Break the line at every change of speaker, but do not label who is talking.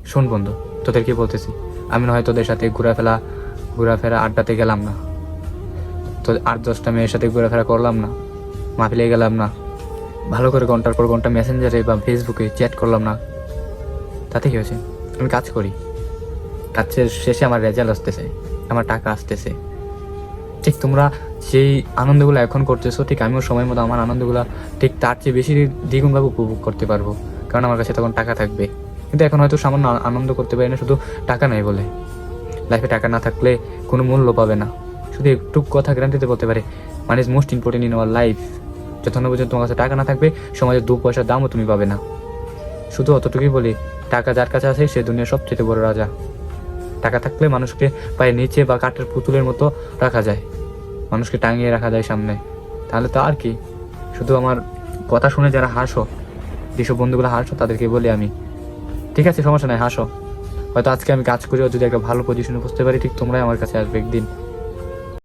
শোন বন্ধু, তোদেরকে বলতেছি, আমি নয় তোদের সাথে ঘোরাফেরা আড্ডাতে গেলাম না, তো 8-10টা মেয়ের সাথে ঘোরাফেরা করলাম না, মাহফিলে গেলাম না, ভালো করে ঘন্টার পর ঘন্টা মেসেঞ্জারে বা ফেসবুকে চ্যাট করলাম না, তাতে কি হয়েছে? আমি কাজ করি, কাজের শেষে আমার রেজাল্ট আসতেছে, আমার টাকা আসতেছে। ঠিক তোমরা যেই আনন্দগুলো এখন করতেছো, ঠিক আমিও সময় মতো আমার আনন্দগুলো ঠিক তার চেয়ে বেশি দ্বিগুণভাবে উপভোগ করতে পারবো, কারণ আমার কাছে তখন টাকা থাকবে। কিন্তু এখন হয়তো সামান্য আনন্দ করতে পারি না, শুধু টাকা নেই বলে। লাইফে টাকা না থাকলে কোনো মূল্য পাবে না। শুধু একটু কথা গ্যারান্টিতে বলতে পারে, money is most important in our life. যতক্ষণ পর্যন্ত তোমার কাছে টাকা না থাকবে, সমাজের 2 পয়সার দামও তুমি পাবে না। শুধু অতটুকুই বলি, টাকা যার কাছে আছে সে দুনিয়ার সবচেয়ে বড় রাজা। টাকা থাকলে মানুষকে পায়ের নিচে বা কাঠের পুতুলের মতো রাখা যায়, মানুষকে টাঙিয়ে রাখা যায় সামনে। তাহলে তো আর কি, শুধু আমার কথা শুনে যারা হাসো, যেসব বন্ধুগুলো হাসো, তাদেরকে বলি আমি, ঠিক আছে সমস্যা নাই, হাসো। হয়তো আজকে আমি কাজ করেও যদি একটা ভালো পজিশনে বসতে পারি, ঠিক তোমরাই আমার কাছে আসবে একদিন।